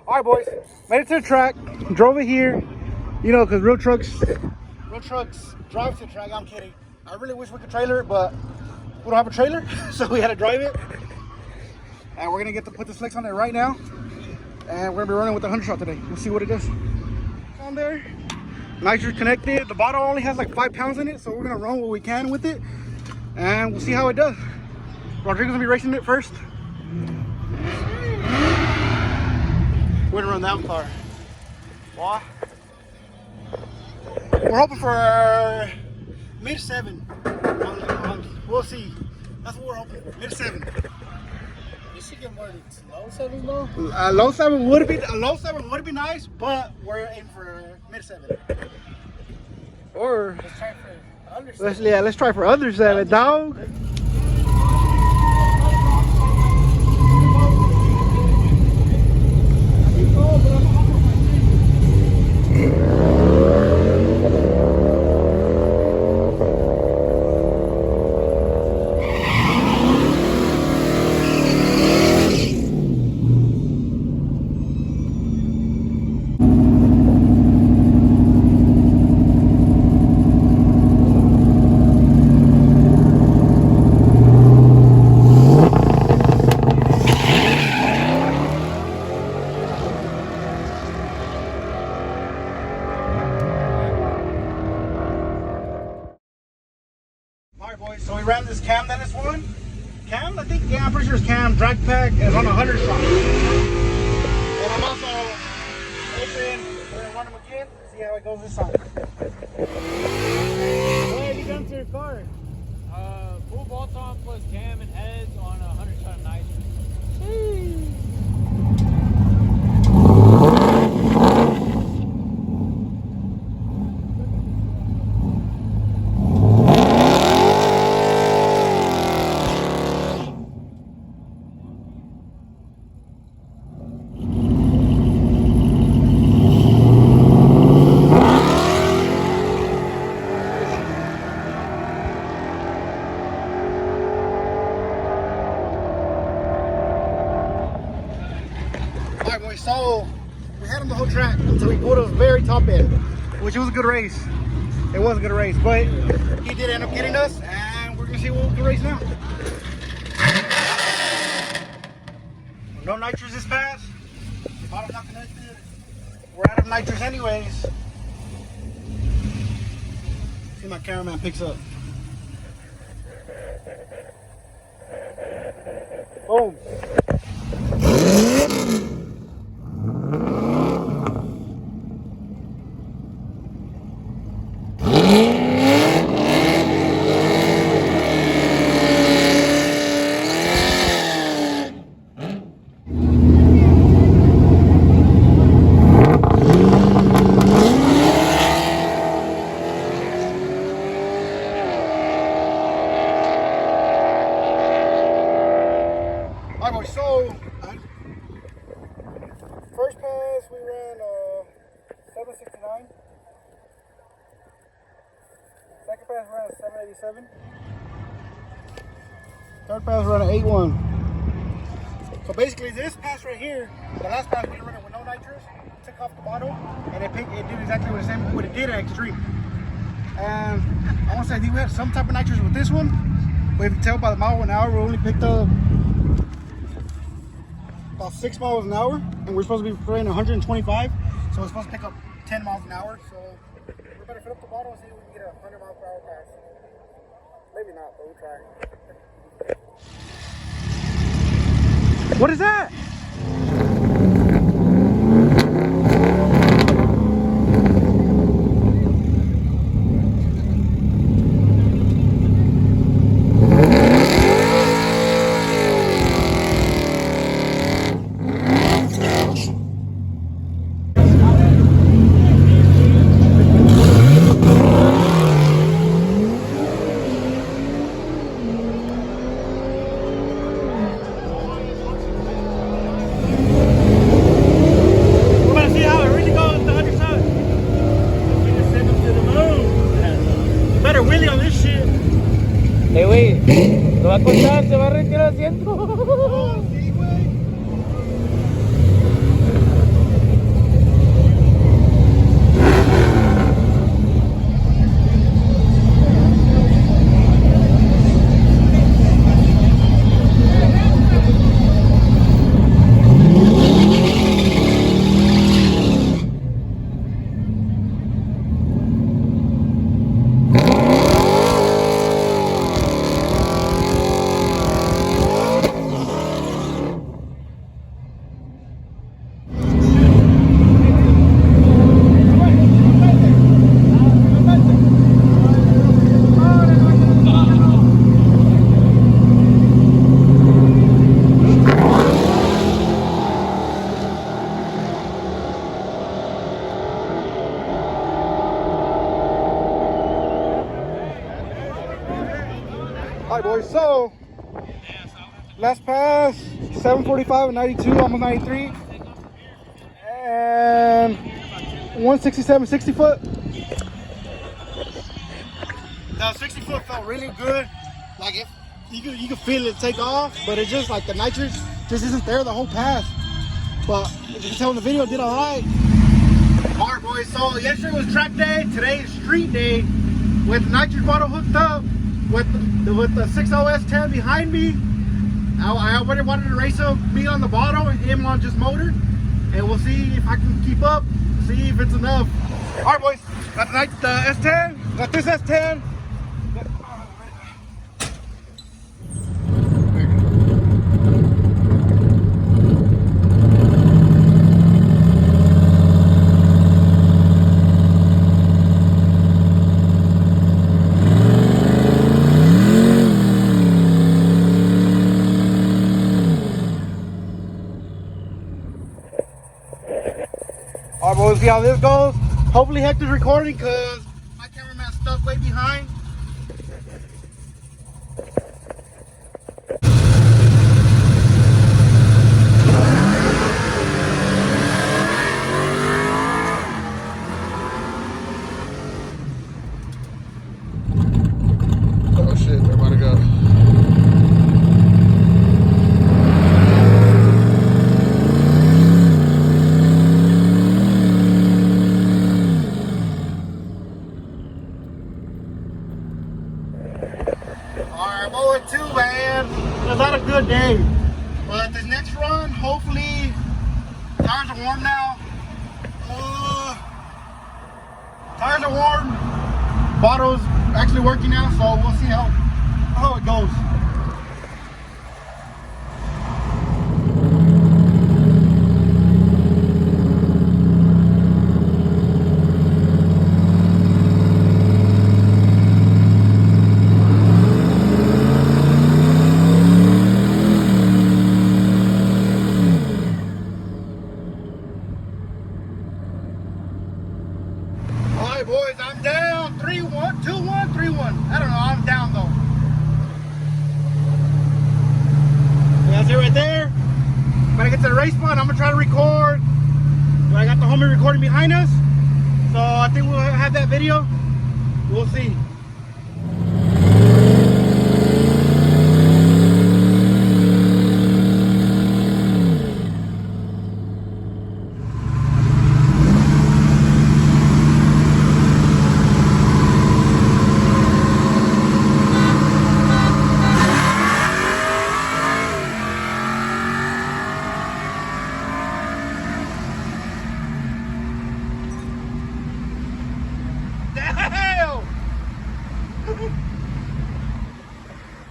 All right, boys, made it to the track, drove it here, you know, because real trucks drive to the track. I'm kidding. I really wish we could trailer it, but we don't have a trailer, so we had to drive it. And we're gonna put the slicks on there right now, and we're gonna be running with the 100 shot today. We'll see what it does. On there, nitrous connected. The bottle only has like 5 pounds in it, so we're gonna run what we can with it, and we'll see how it does. Rodrigo's gonna be racing it first. We're gonna run that car. Why? We're hoping for mid-7. We'll see. That's what we're hoping for. Mid-7. You should get more low 7s though. A low 7 would be nice, but we're aiming for mid-7. Or let's try for under 7. Let's try for under 7, dog. So we ran this cam that is one. Cam, I think, yeah, I'm pretty sure it's cam, drag pack, and it's on 100 shot. And I'm also open, we're gonna run them again, see how it goes this side. What have you done to your car? Full bolt on plus cam and heads on 100 shot of nitrous. So we had him the whole track until we pulled a very top end, which was a good race. It was a good race, but he did end up getting us, and we're gonna see what we can race now. No nitrous this pass. Bottom not connected. We're out of nitrous anyways. See, my cameraman picks up. Boom. So, first pass we ran 769. Second pass we ran 787. Third pass we ran 81. So basically this pass right here, the last pass we ran it with no nitrous, took off the bottle, and it did exactly what it did at Extreme. And I want to say I think we had some type of nitrous with this one, but if you can tell by the mile an hour, we only picked up about 6 miles an hour, and we're supposed to be running 125, so we're supposed to pick up 10 miles an hour. So we better fill up the bottle and see if we can get a 100 mile per hour pass. Maybe not, but we'll try. What is that? Güey, lo va a cortar, se va a retirar el asiento. Oh, sí, güey. boys, so last pass 745 and 92, almost 93, and 167 60 foot. The 60 foot felt really good. Like if you could feel it take off, but it's just like the nitrous just isn't there the whole pass. But as you can tell in the video, it did all right. All right, boys, so yesterday was track day, today is street day. With the nitrous bottle hooked up, with the 6.0 s10 behind me. I already wanted to race me on the bottle and him on just motor. And we'll see if I can keep up, see if it's enough. All right, boys, got the S10, got this S10. Alright, boys, see how this goes. Hopefully Hector's recording because my cameraman's stuck way behind. Oh shit, they're about to go. Alright, I'm 0-2, man. It was not a good day. But this next run, hopefully, tires are warm now. Tires are warm. Bottle's actually working now, so we'll see how it goes. Alright, boys, I'm down 3-1, 2-1, 3-1. I don't know, I'm down though. That's it right there. When I get to the race spot, I'm gonna try to record. I got the homie recording behind us, so I think we'll have that video. We'll see.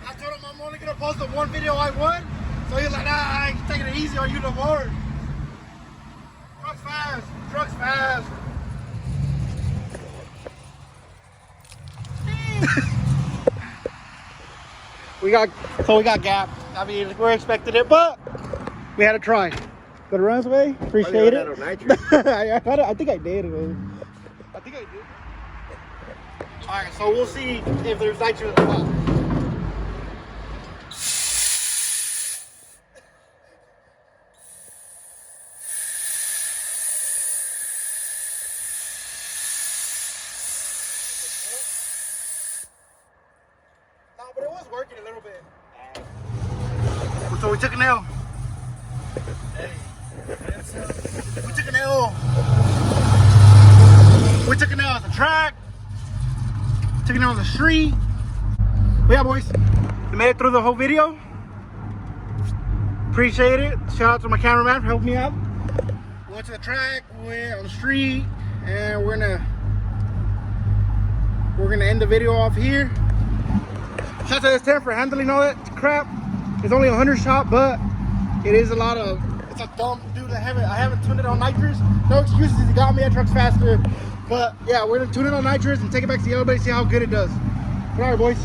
I told him I'm only gonna post the one video I won, so he's like, nah, I'm taking it easy on you no more. Truck's fast, truck's fast. we got gap. I mean, we're expecting it, but we had to try. Good runs, way. Appreciate it. I think I did. I think I did. Alright, so we'll see if there's nitrous in the pot. No, but it was working a little bit. So we took an L. We took an L. We took an L at the track. Took it on the street. But yeah, boys, we made it through the whole video. Appreciate it. Shout out to my cameraman for helping me out. We went to the track, we went on the street, and we're gonna end the video off here. Shout out to S10 for handling all that crap. It's only a 100 shot, but it is a lot of. It's a dumb dude. I haven't tuned it on nitrous. No excuses. He got me. That truck's faster. But yeah, we're gonna tune it on nitrous and take it back to the other base, see how good it does. All right, boys.